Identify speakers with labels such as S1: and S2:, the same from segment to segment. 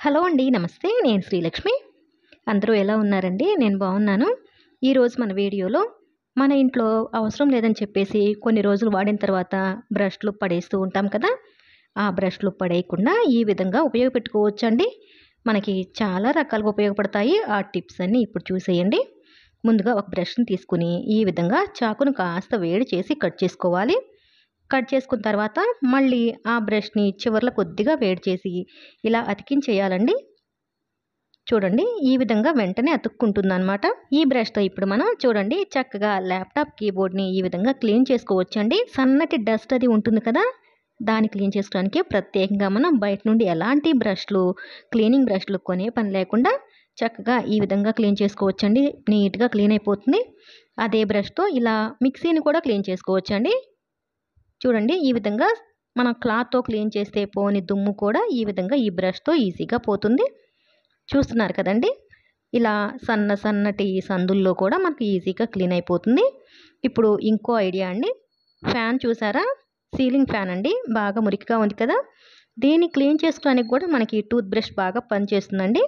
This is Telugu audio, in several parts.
S1: హలో అండి. నమస్తే. నేను శ్రీలక్ష్మి. అందరూ ఎలా ఉన్నారండి? నేను బాగున్నాను. ఈరోజు మన వీడియోలో మన ఇంట్లో అవసరం లేదని చెప్పేసి కొన్ని రోజులు వాడిన తర్వాత బ్రష్‌లు పడేస్తూ ఉంటాం కదా! ఆ బ్రష్‌లు పడేయకుండా ఈ విధంగా ఉపయోగపెట్టుకోవచ్చండి. మనకి చాలా రకాలుగా ఉపయోగపడతాయి. ఆ టిప్స్ అన్నీ ఇప్పుడు చూసేయండి. ముందుగా ఒక బ్రష్‌ని తీసుకొని ఈ విధంగా చాకును కాస్త వేడి చేసి కట్ చేసుకోవాలి. కట్ చేసుకున్న తర్వాత మళ్ళీ ఆ బ్రష్‌ని చివర్లో కొద్దిగా వేడి చేసి ఇలా అతికించేయాలండి. చూడండి ఈ విధంగా వెంటనే అతుక్కుంటుందనమాట. ఈ బ్రష్‌తో ఇప్పుడు మనం చూడండి చక్కగా ల్యాప్‌టాప్ కీబోర్డ్‌ని ఈ విధంగా క్లీన్ చేసుకోవచ్చండి. సన్నటి డస్ట్ అది ఉంటుంది కదా! దాన్ని క్లీన్ చేసుకోవడానికి ప్రత్యేకంగా మనం బయట నుండి ఎలాంటి బ్రష్‌లు, క్లీనింగ్ బ్రష్‌లు కొనే పని లేకుండా చక్కగా ఈ విధంగా క్లీన్ చేసుకోవచ్చండి. నీట్‌గా క్లీన్ అయిపోతుంది. అదే బ్రష్‌తో ఇలా మిక్సీని కూడా క్లీన్ చేసుకోవచ్చండి. చూడండి ఈ విధంగా మనం క్లాత్‌తో క్లీన్ చేస్తే పోని దుమ్ము కూడా ఈ విధంగా ఈ బ్రష్‌తో ఈజీగా పోతుంది. చూస్తున్నారు కదండీ! ఇలా సన్నటి సందుల్లో కూడా మనకు ఈజీగా క్లీన్ అయిపోతుంది. ఇప్పుడు ఇంకో ఐడియా అండి. ఫ్యాన్ చూసారా? సీలింగ్ ఫ్యాన్ అండి. బాగా మురికిగా ఉంది కదా! దీన్ని క్లీన్ చేసుకోవడానికి కూడా మనకి టూత్ బ్రష్ బాగా పనిచేస్తుందండి.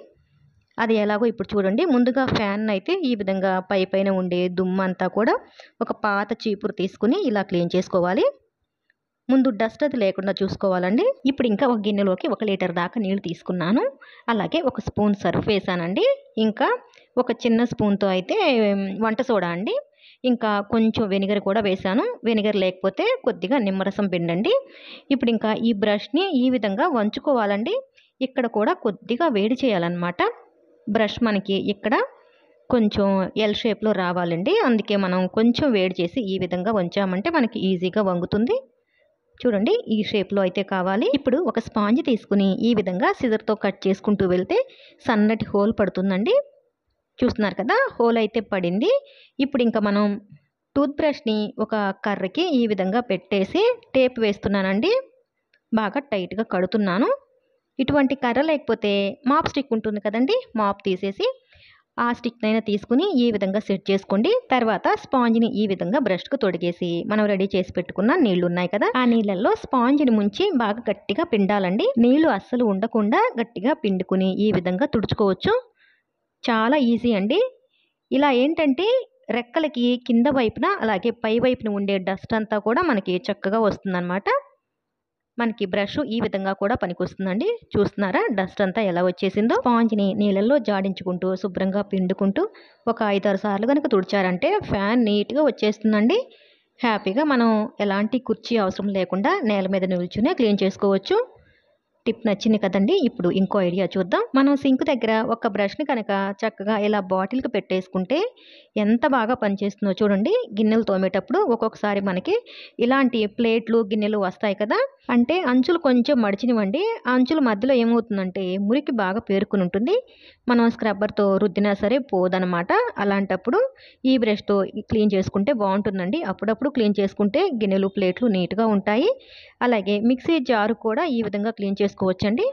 S1: అది ఎలాగో ఇప్పుడు చూడండి. ముందుగా ఫ్యాన్‌నయితే ఈ విధంగా పైన ఉండే దుమ్మంతా కూడా ఒక పాత చీపురు తీసుకొని ఇలా క్లీన్ చేసుకోవాలి. ముందు డస్ట్ అది లేకుండా చూసుకోవాలండి. ఇప్పుడు ఇంకా ఒక గిన్నెలోకి 1 లీటర్ దాకా నీళ్లు తీసుకున్నాను. అలాగే ఒక స్పూన్ సర్ఫ్ వేసానండి. ఇంకా ఒక చిన్న స్పూన్‌తో అయితే వంట సోడా అండి. ఇంకా కొంచెం వెనిగర్ కూడా వేశాను. వెనిగర్ లేకపోతే కొద్దిగా నిమ్మరసం పిండండి. ఇప్పుడు ఇంకా ఈ బ్రష్‌ని ఈ విధంగా వంచుకోవాలండి. ఇక్కడ కూడా కొద్దిగా వేడి చేయాలన్నమాట. బ్రష్ మనకి ఇక్కడ కొంచెం ఎల్ షేప్‌లో రావాలండి. అందుకే మనం కొంచెం వేడి చేసి ఈ విధంగా వంచామంటే మనకి ఈజీగా వంగుతుంది. చూడండి ఈ షేప్‌లో అయితే కావాలి. ఇప్పుడు ఒక స్పాంజ్ తీసుకొని ఈ విధంగా సిజర్‌తో కట్ చేసుకుంటూ వెళ్తే సన్నటి హోల్ పడుతుందండి. చూస్తున్నారు కదా! హోల్ అయితే పడింది. ఇప్పుడు ఇంకా మనం టూత్ బ్రష్‌ని ఒక కర్రకి ఈ విధంగా పెట్టేసి టేప్ వేస్తున్నానండి. బాగా టైట్‌గా కడుతున్నాను. ఇటువంటి కర్ర లేకపోతే మాప్ స్టిక్ ఉంటుంది కదండీ! మాప్ తీసేసి ఆ స్టిక్‌నైనా తీసుకొని ఈ విధంగా సెట్ చేసుకోండి. తర్వాత స్పాంజ్‌ని ఈ విధంగా బ్రష్‌కు తొడిగేసి మనం రెడీ చేసి పెట్టుకున్న నీళ్లున్నాయి కదా! ఆ నీళ్ళల్లో స్పాంజ్‌ని ముంచి బాగా గట్టిగా పిండాలండి. నీళ్లు అస్సలు ఉండకుండా గట్టిగా పిండుకొని ఈ విధంగా తుడుచుకోవచ్చు. చాలా ఈజీ అండి. ఇలా ఏంటంటే రెక్కలకి కింద వైపున అలాగే పై వైపున ఉండే డస్ట్ అంతా కూడా మనకి చక్కగా వస్తుందన్నమాట. మనకి బ్రష్ ఈ విధంగా కూడా పనికొస్తుందండి. చూస్తున్నారా డస్ట్ అంతా ఎలా వచ్చేసిందో. స్పాంజ్‌ని నీళ్ళల్లో జాడించుకుంటూ శుభ్రంగా పిండుకుంటూ ఒక 5, 6 సార్లు గనుక తుడిచారంటే ఫ్యాన్ నీట్‌గా వచ్చేస్తుందండి. హ్యాపీగా మనం ఎలాంటి కుర్చీ అవసరం లేకుండా నేల మీద నిల్చునే క్లీన్ చేసుకోవచ్చు. టిప్ నచ్చింది కదండీ! ఇప్పుడు ఇంకో ఐడియా చూద్దాం. మనం సింక్ దగ్గర ఒక బ్రష్‌ని కనుక చక్కగా ఇలా బాటిల్‌కి పెట్టేసుకుంటే ఎంత బాగా పనిచేస్తుందో చూడండి. గిన్నెలు తోమేటప్పుడు ఒక్కొక్కసారి మనకి ఇలాంటి ప్లేట్లు, గిన్నెలు వస్తాయి కదా! అంటే అంచులు కొంచెం మడిచినవండి. ఆ అంచుల మధ్యలో ఏమవుతుందంటే మురికి బాగా పేరుకొని ఉంటుంది. మనం స్క్రబ్బర్‌తో రుద్దినా సరే పోదనమాట. అలాంటప్పుడు ఈ బ్రష్‌తో క్లీన్ చేసుకుంటే బావుంటుందండి. అప్పుడప్పుడు క్లీన్ చేసుకుంటే గిన్నెలు, ప్లేట్లు నీట్‌గా ఉంటాయి. అలాగే మిక్సీ జారు కూడా ఈ విధంగా క్లీన్ చేసుకోవచ్చండి.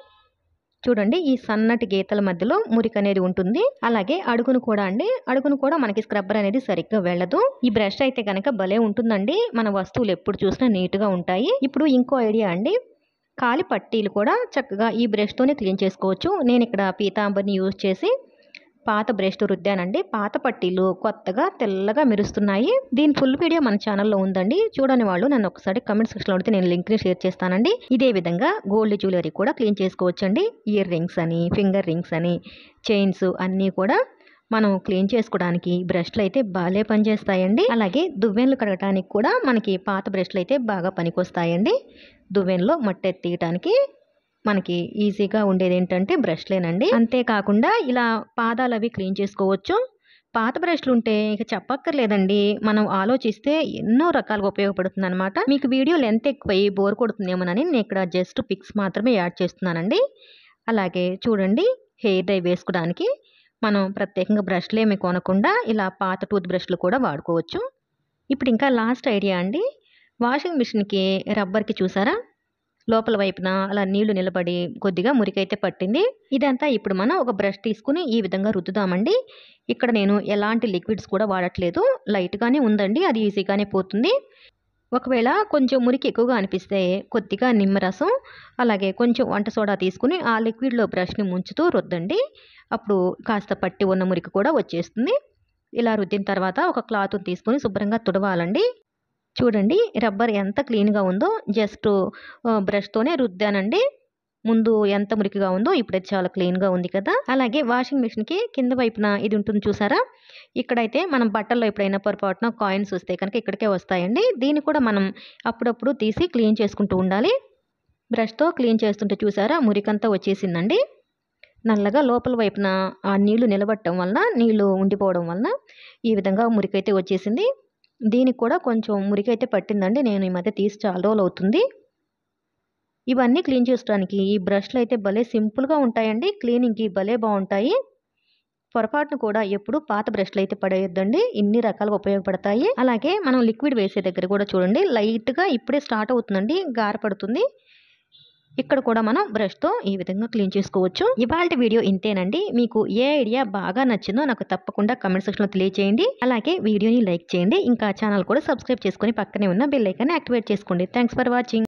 S1: చూడండి ఈ సన్నటి గీతల మధ్యలో మురికనేది ఉంటుంది. అలాగే అడుగును కూడా అండి. అడుగును కూడా మనకి స్క్రబ్బర్ అనేది సరిగ్గా వెళ్ళదు. ఈ బ్రష్ అయితే గనక భలే ఉంటుందండి. మన వస్తువులు ఎప్పుడు చూసినా నీట్‌గా ఉంటాయి. ఇప్పుడు ఇంకో ఐడియా అండి. కాలి పట్టీలు కూడా చక్కగా ఈ బ్రష్‌తోనే క్లీన్ చేసుకోవచ్చు. నేనిక్కడ పీతాంబరిని యూజ్ చేసి పాత బ్రష్‌తో రుద్దానండి. పాత పట్టీలు కొత్తగా తెల్లగా మెరుస్తున్నాయి. దీని ఫుల్ వీడియో మన ఛానల్‌లో ఉందండి. చూడని వాళ్ళు నన్ను ఒకసారి కామెంట్ సెక్షన్‌లో అడిగితే నేను లింక్‌ని షేర్ చేస్తానండి. ఇదే విధంగా గోల్డ్ జ్యువెలరీ కూడా క్లీన్ చేసుకోవచ్చండి. ఇయర్ రింగ్స్ అని, ఫింగర్ రింగ్స్ అని, చైన్స్ అన్నీ కూడా మనం క్లీన్ చేసుకోవడానికి బ్రష్‌లయితే భలే పనిచేస్తాయండి. అలాగే దువ్వెనలు కడగటానికి కూడా మనకి పాత బ్రష్‌లయితే బాగా పనికొస్తాయండి. దువ్వెనలో మట్టి తీయటానికి మనకి ఈజీగా ఉండేదేంటంటే బ్రష్‌లేనండి. అంతేకాకుండా ఇలా పాదాలవి క్లీన్ చేసుకోవచ్చు. పాత బ్రష్‌లుంటే ఇక చెప్పక్కర్లేదండి. మనం ఆలోచిస్తే ఎన్నో రకాలుగా ఉపయోగపడుతుందనమాట. మీకు వీడియో లెంత్ ఎక్కువయ్యి బోర్ కొడుతుందేమోనని నేనిక్కడ జస్ట్ పిక్స్ మాత్రమే యాడ్ చేస్తున్నానండి. అలాగే చూడండి హెయిర్ డై వేసుకోవడానికి మనం ప్రత్యేకంగా బ్రష్‌లేమి కొనకుండా ఇలా పాత టూత్ బ్రష్‌లు కూడా వాడుకోవచ్చు. ఇప్పుడు ఇంకా లాస్ట్ ఐడియా అండి. వాషింగ్ మిషన్‌కి రబ్బర్‌కి చూసారా? లోపల వైపున అలా నీళ్లు నిలబడి కొద్దిగా మురికైతే పట్టింది. ఇదంతా ఇప్పుడు మనం ఒక బ్రష్ తీసుకొని ఈ విధంగా రుద్దుదామండి. ఇక్కడ నేను ఎలాంటి లిక్విడ్స్ కూడా వాడట్లేదు. లైట్‌గానే ఉందండి. అది ఈజీగానే పోతుంది. ఒకవేళ కొంచెం మురికి ఎక్కువగా అనిపిస్తే కొద్దిగా నిమ్మరసం అలాగే కొంచెం వంట సోడా తీసుకుని ఆ లిక్విడ్లో బ్రష్ని ముంచుతూ రుద్దండి. అప్పుడు కాస్త పట్టి ఉన్న మురికి కూడా వచ్చేస్తుంది. ఇలా రుద్దిన తర్వాత ఒక క్లాత్ తీసుకొని శుభ్రంగా తుడవాలండి. చూడండి రబ్బర్ ఎంత క్లీన్‌గా ఉందో జస్ట్ బ్రష్‌తోనే రుద్దానండి. ముందు ఎంత మురికిగా ఉందో ఇప్పుడైతే చాలా క్లీన్‌గా ఉంది కదా! అలాగే వాషింగ్ మిషన్‌కి కింద వైపున ఇది ఉంటుంది చూసారా? ఇక్కడైతే మనం బట్టల్లో ఎప్పుడైనా పొరపాటున కాయిన్స్ వస్తే కనుక ఇక్కడికే వస్తాయండి. దీన్ని కూడా మనం అప్పుడప్పుడు తీసి క్లీన్ చేసుకుంటూ ఉండాలి. బ్రష్‌తో క్లీన్ చేస్తుంటే చూసారా మురికంతా వచ్చేసిందండి. నల్లగా లోపల వైపున ఆ నీళ్లు నిలబడటం వలన, నీళ్లు ఉండిపోవడం వలన ఈ విధంగా మురికైతే వచ్చేసింది. దీనికి కూడా కొంచెం మురికైతే పట్టిందండి. నేను ఈ మధ్య తీసి చాలా రోజులవుతుంది. ఇవన్నీ క్లీన్ చేసుకోవడానికి ఈ బ్రష్‌లయితే భలే సింపుల్‌గా ఉంటాయండి. క్లీనింగ్‌కి భలే బావుంటాయి. పొరపాటున కూడా ఎప్పుడు పాత బ్రష్‌లయితే పడేయొద్దండి. ఇన్ని రకాలుగా ఉపయోగపడతాయి. అలాగే మనం లిక్విడ్ వేసే దగ్గర కూడా చూడండి లైట్‌గా ఇప్పుడే స్టార్ట్ అవుతుందండి. గార పడుతుంది. ఇక్కడ కూడా మనం బ్రష్‌తో ఈ విధంగా క్లీన్ చేసుకోవచ్చు. ఇవాల్టి వీడియో ఇంతేనండి. మీకు ఏ ఐడియా బాగా నచ్చిందో నాకు తప్పకుండా కామెంట్ సెక్షన్‌లో తెలియజేయండి. అలాగే వీడియోని లైక్ చేయండి. ఇంకా ఛానల్ కూడా సబ్స్క్రైబ్ చేసుకొని పక్కనే ఉన్న బెల్ ఐకాన్‌ని యాక్టివేట్ చేసుకోండి. Thanks for watching.